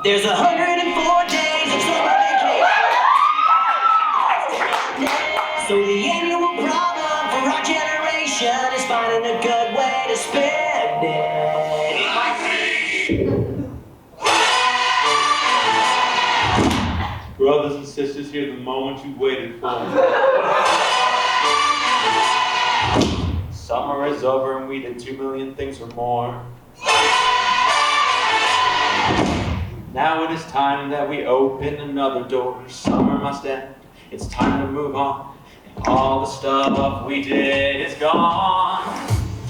There's 104 days of summer vacation. So the annual problem for our generation is finding a good way to spend it. Brothers and sisters, here's the moment you waited for. Summer is over and we did 2 million things or more. Now it is time that we open another door. Summer must end, it's time to move on. And all the stuff we did is gone.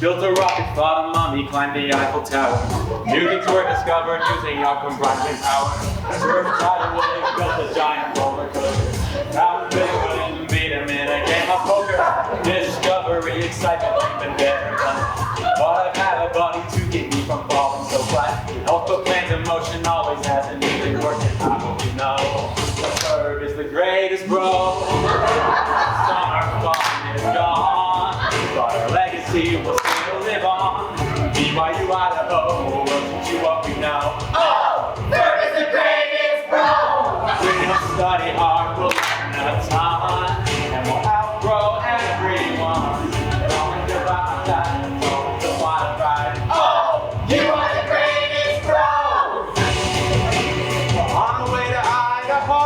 Built a rocket, fought a mummy, climbed the Eiffel Tower. New things were discovered using our combustion power. Surfed tidal waves, built a giant roller coaster. Found Big William, beat him in a game of poker. Discovery, excitement, even better than. But I've had a buddy to keep me from falling so flat. Help put plans in motion, always hasn't been working. I hope you know, the Ferb is the greatest bro. Summer fun is gone, but our legacy will still live on. BYU, Idaho, we'll teach you what we know. Oh, Ferb is the greatest bro. We'll study hard, we'll learn a ton, and we'll outgrow everyone. Don't give up that, don't just want to ride. Oh, you are the greatest bro. We're on the way to Idaho.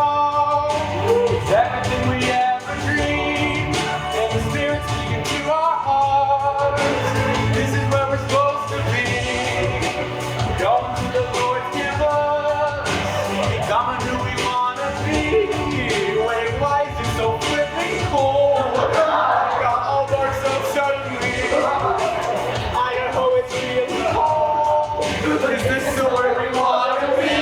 It's everything we ever dreamed, and the spirit speaking to our hearts. This is where we're supposed to be. Going to the Lord's give us, becoming who we want to be. Wearing white is so flipping cool. Got all dark so suddenly. Idaho is really cold. Is this still where we want to be?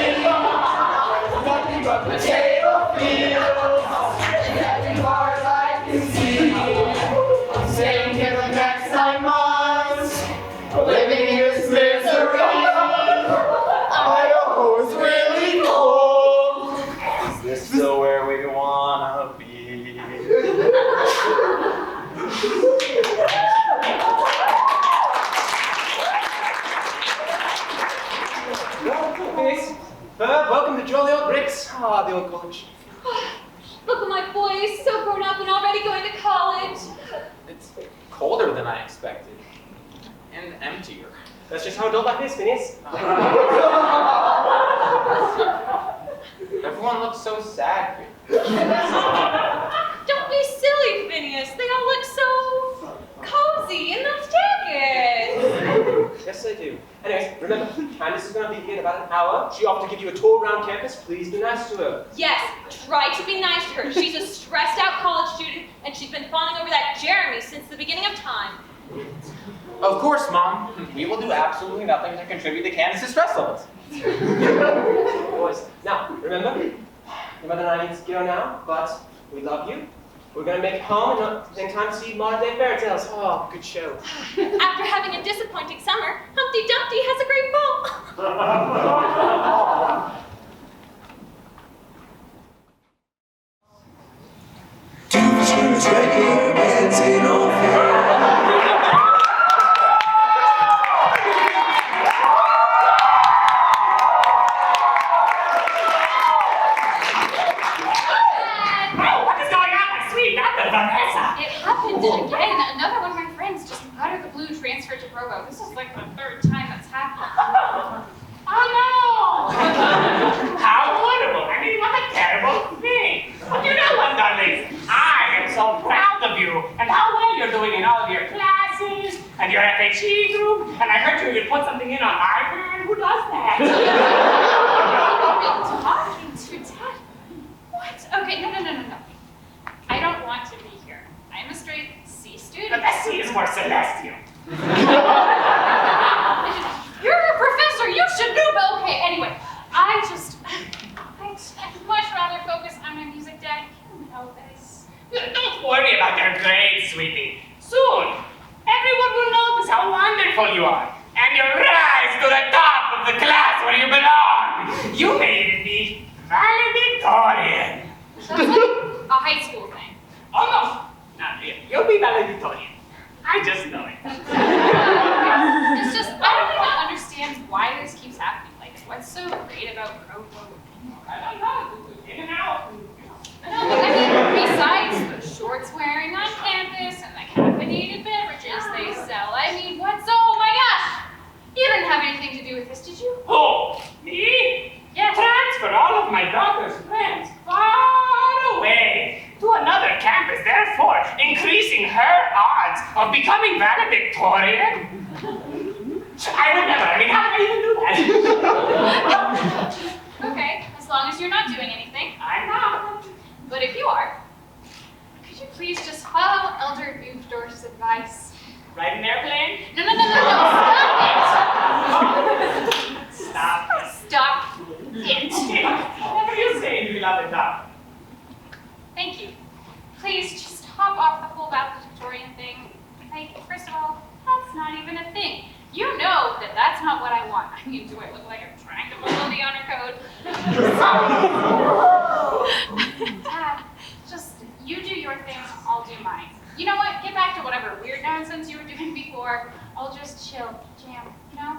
Nothing but potato fields. And every part I can see. I'm staying here the next 9 months. Living in this misery. Idaho is really cold. Is this still where we want to be? Welcome to Jolly Old Bricks. Ah, the old college. Look at my boy, he's so grown up and already going to college. It's colder than I expected. And emptier. That's just how adult life is, Phineas. Everyone looks so sad here. Don't be silly, Phineas. They all look so cozy in those jackets. Yes, they do. Anyways, remember, Candace is going to be here in about an hour. She offered to give you a tour around campus. Please be nice to her. Yes, try to be nice to her. She's a stressed out college student and she's been fawning over that Jeremy since the beginning of time. Of course, Mom. We will do absolutely nothing to contribute to Candace's stress levels. Boys, now, remember, your mother and I need to go now, but we love you. We're going to make it home in time to see modern day fairy tales. Oh, good show. After having a disappointing summer, Humpty Dumpty has a great fall. It happened again. Another one of my friends just out of the blue transferred to Provo. This is like the 3rd time that's happened. Oh no! How wonderful! I mean, what a terrible thing! But you know what, darling? I am so proud of you and how well you're doing in all of your classes and your FHE group. And I heard you put something in on Harvard. Who does that? I've been talking to Dad. What? Okay, no. I don't want to be here. I'm a straight C student. But the C is more celestial. You're a professor, you should know, but okay, anyway. I'd much rather focus on my music, Dad. You know this. Don't worry about your grades, sweetie. Soon, everyone will notice how wonderful you are. And you'll rise to the top of the class where you belong. You may even be valedictorian. Sounds like a high school thing. Almost. Not really. You'll be valedictorian. I just know it. It's just, I don't even understand why this keeps happening. Like, what's so great about pro bono? I don't know. In and out. No, but I mean, besides the shorts wearing on campus and the caffeinated beverages they sell, I mean, oh my gosh! You didn't have anything to do with this, did you? Who? Me? Yes. Transfer all of my daughter's friends far away to another campus, therefore increasing her odds of becoming valedictorian? I would never. I mean, how can I even do that? Okay, as long as you're not doing anything. I'm not. But if you are, could you please just follow Elder Uchtdorf's advice? Ride an airplane? No, stop it! Stop it. Stop it! Okay, whatever you say, you love it, Doc. Thank you. Please just hop off the whole valedictorian thing. Like, first of all, that's not even a thing. You know that that's not what I want. I mean, do I look like I'm trying to follow the honor code? Just, you do your thing, I'll do mine. You know what? Get back to whatever weird nonsense you were doing before. I'll just chill, jam, you know?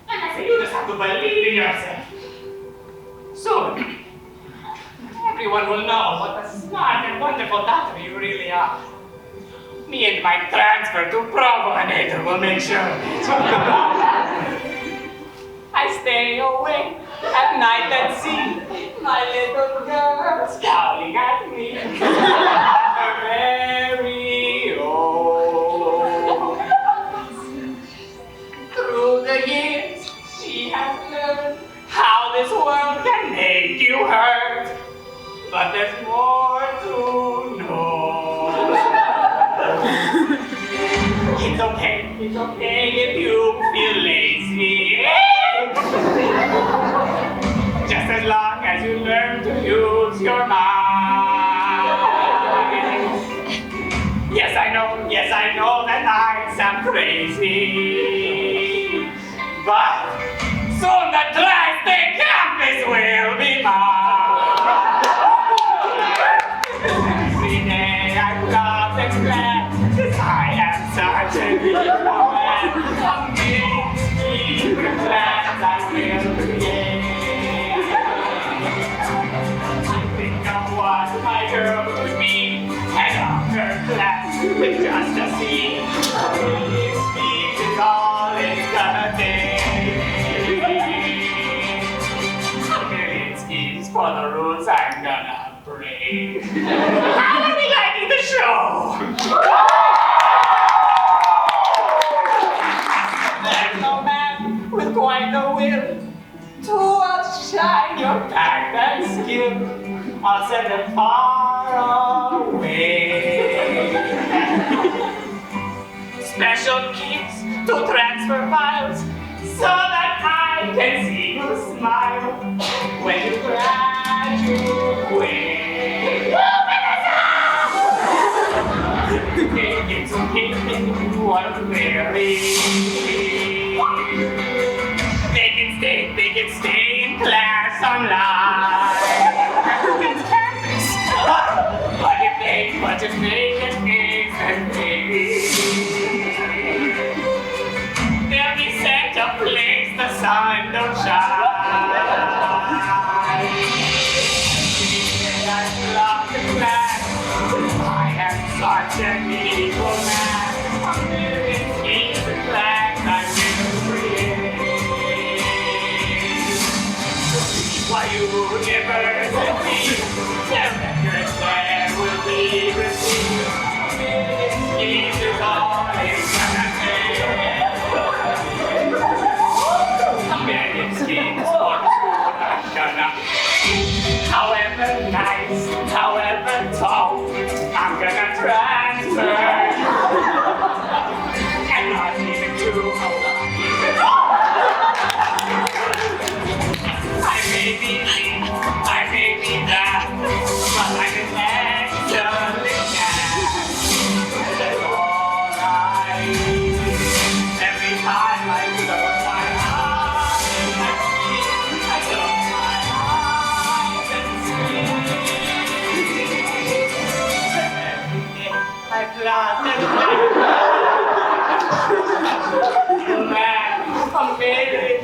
Like I say, you just have to believe in yourself. Soon, everyone will know what a smart and wonderful doctor you really are. Me and my transfer to Provonator will make sure of it. I stay awake at night and see my little girl scowling at me. Her very own. Through the years, she has learned how this world can make you hurt. But there's more to know. It's okay if you feel lazy. Just as long as you learn to use your mind. Yes, I know that I sound crazy. But soon the Tri-State campus will be mine. Every day I love and glad that I am such a hero man. Amazing plans I will create. I think of what my girl would be, head of her class with just a C. This speech is all it's gonna take. A million schemes for the rules I'm gonna break. How are we liking the show? There's no man with quite the will to outshine your tact and skill. I'll send them far away. Special keys to transfer files so that I can see you smile when you graduate. It's okay if you want to marry. They can stay in class online. It's campus. But if they get A's and B's, they'll be sent to place the sun don't shine. I love the class. I am such an evil man. A million schemes and plans I will create. Why university? Their records there will be received. A million schemes is all it's gonna take. A million schemes for the school are gonna. However nice, however tall, I'm gonna transfer. And not even true. I may be that, but I'm an excellent cat. That's all I need. Every time I close my eyes, I close my eyes and sleep. I plan every day. Man, I'm very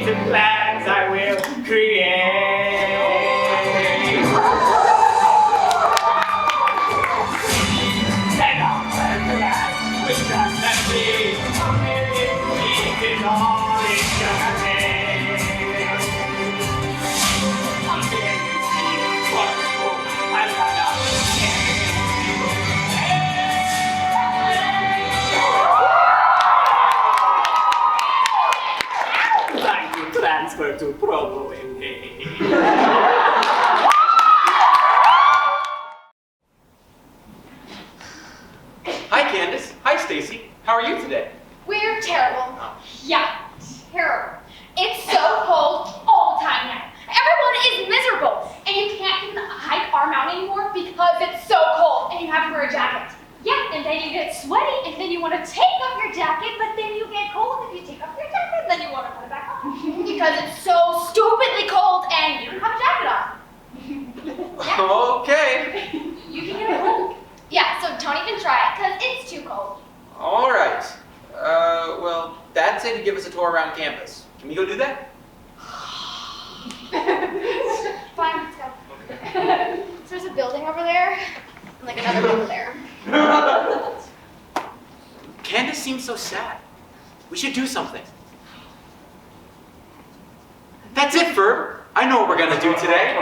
dreams and plans I will create. And I'll turn the last with just that sea. A million feet is all it's gonna take. A million feet, wonderful, I'm gonna Trying to transfer to Provo MD. Hi, Candace. Hi, Stacy. How are you today? We're terrible. Yeah, terrible. It's so cold all the time now. Everyone is miserable. And you can't even hike our mountain anymore because it's so cold and you have to wear a jacket. Yeah, and then you get sweaty and then you want to take off your jacket, but then you get cold if you take off your jacket, then you want to put it back on. Because it's so stupidly cold and you don't have a jacket on. Yeah. Okay. You can get a cold. Yeah, so don't even try it because it's too cold. All right. Well, Dad said he'd give us a tour around campus. Can we go do that? Fine, let's go. So there's a building over there and like another one over there. Candace seems so sad. We should do something. That's it, Ferb. I know what we're gonna do today.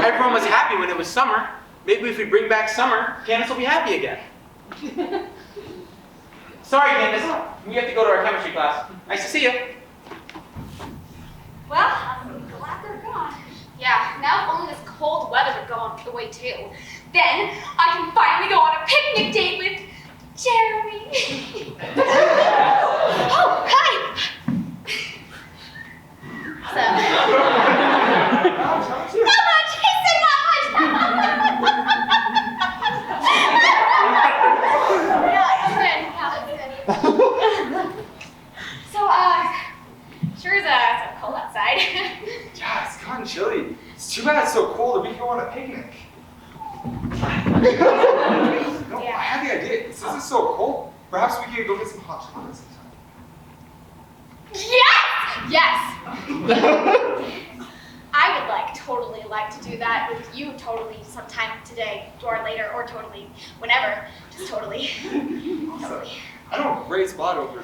Everyone was happy when it was summer. Maybe if we bring back summer, Candace will be happy again. Sorry, Candace. We have to go to our chemistry class. Nice to see you. Well, I'm glad they're gone. Yeah, now if only this cold weather would go away too. Then I can finally go on a picnic date with Jeremy. Oh, hi! So. Not much! He said not much! Yeah, that's good. So, sure is so cold outside. Yeah, it's gotten chilly. It's too bad it's so cold that we can go on a picnic. No, Yeah. I had the idea. Since it's so cold, perhaps we could go get some hot chocolate sometime. Yes! Yes! I would totally like to do that with you totally sometime today or later or totally whenever. Just totally. Totally. I know a great spot over.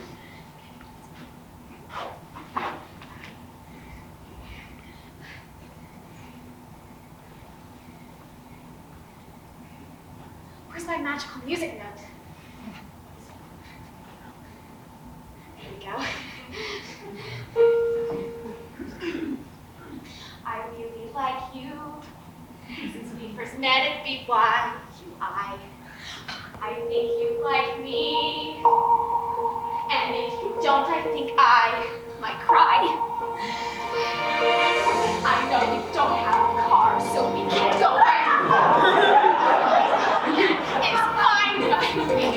Where's my magical music note? Here we go. I really like you. Since we first met at BYUI. I think you like me. And if you don't, I think I might cry. I know you don't have a car, so we can't go It's fine by me.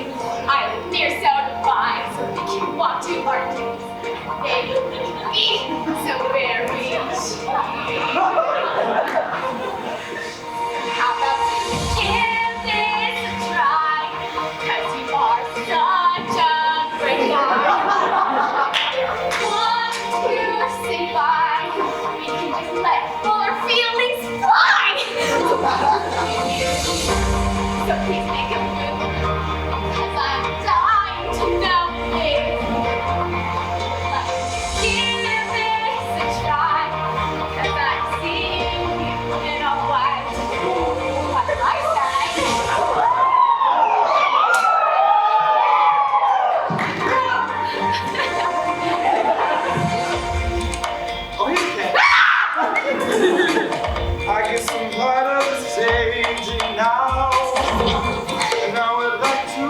I live near so divine, so we can walk to our dates. Maybe we can be so very cheap. How about we give this a try? 'Cause you are such a great guy. Want to say bye? We can just let our feelings fly. So please make a move, 'cause I'm dying to know if let's give this a try. 'Cause I've seen you in a white lifestyle. Oh, here you can. I guess I'm part of the staging now. And I would like to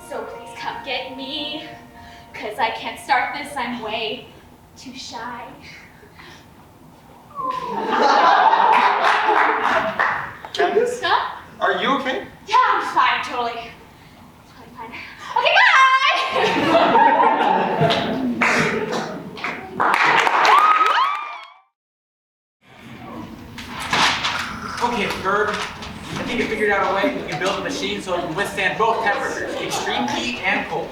So please come get me, cause I can't start this, I'm way too shy. Candace? Huh? Are you okay? Yeah, I'm fine, totally fine. Okay, bye! Okay, Ferb. I think I figured out a way we can build a machine so it can withstand both temperatures, extreme heat and cold.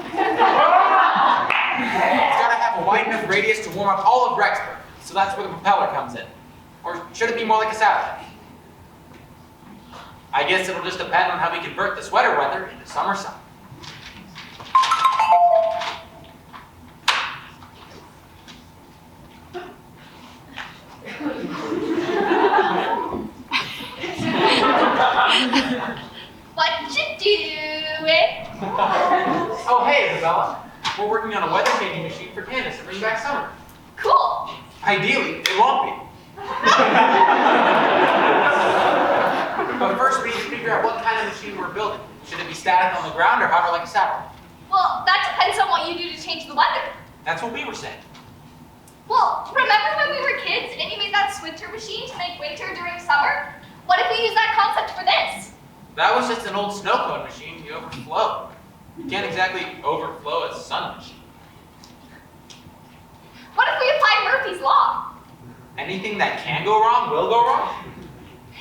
It's got to have a wide enough radius to warm up all of Rexburg, so that's where the propeller comes in. Or should it be more like a satellite? I guess it'll just depend on how we convert the sweater weather into summer sun. What you doing? Oh, hey, Isabella. We're working on a weather changing machine for Candace to bring back summer. Cool. Ideally, it won't be. But first, we need to figure out what kind of machine we're building. Should it be static on the ground or hover like a satellite? Well, that depends on what you do to change the weather. That's what we were saying. Well, remember when we were kids and you made that swinter machine to make winter during summer? What if we use that concept for this? That was just an old snow cone machine we overflow. You can't exactly overflow a sun machine. What if we apply Murphy's Law? Anything that can go wrong will go wrong?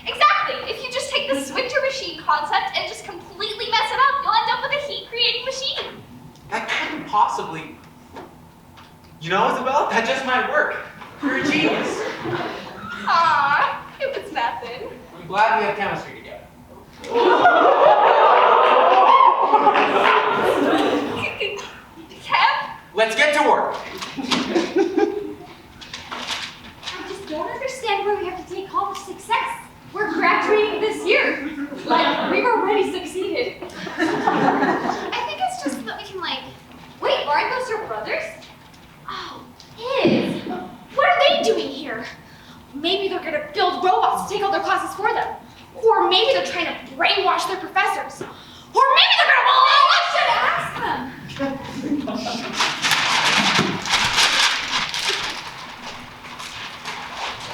Exactly. If you just take the swinter machine concept and just completely mess it up, you'll end up with a heat-creating machine. That couldn't possibly... You know, Isabella, that just might work. You're a genius. Aww, it was nothing. I'm glad we have chemistry together. Kev? Let's get to work. I just don't understand where we have to take all the success. We're graduating this year. Like, we've already succeeded. I think it's just that we can, wait, aren't those your brothers? Oh, Iz. What are they doing here? Maybe they're gonna build robots to take all their classes for them. Or maybe they're trying to brainwash their professors. Or maybe they're gonna I should ask them.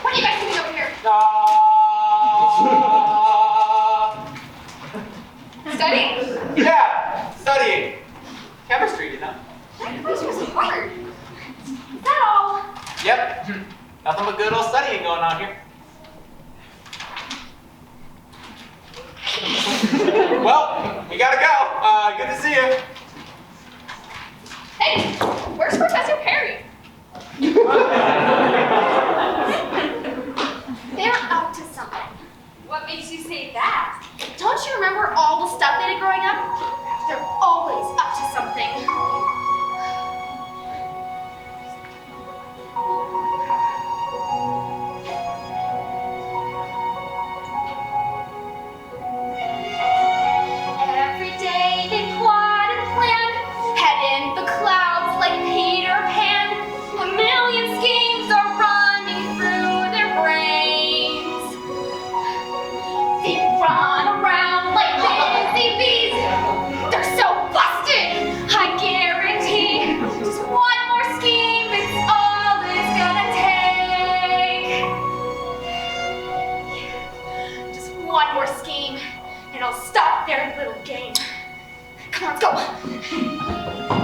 What are you guys doing over here? Studying? Yeah, studying. Chemistry, you know. That quiz was hard. Is that all? Yep. Nothing but good old studying going on here. Well, we gotta go. Good to see you. Hey, where's Professor Perry? They're up to something. What makes you say that? Don't you remember all the stuff they did growing up? They're always up to something. Every day they plot and plan, head in the clouds like Peter Pan. A million schemes are running through their brains. They run around like busy bees. They're so busted, I guarantee. Just one more scheme, it's all it's gonna take. Just one more scheme, and I'll stop their little game. Come on, let's go.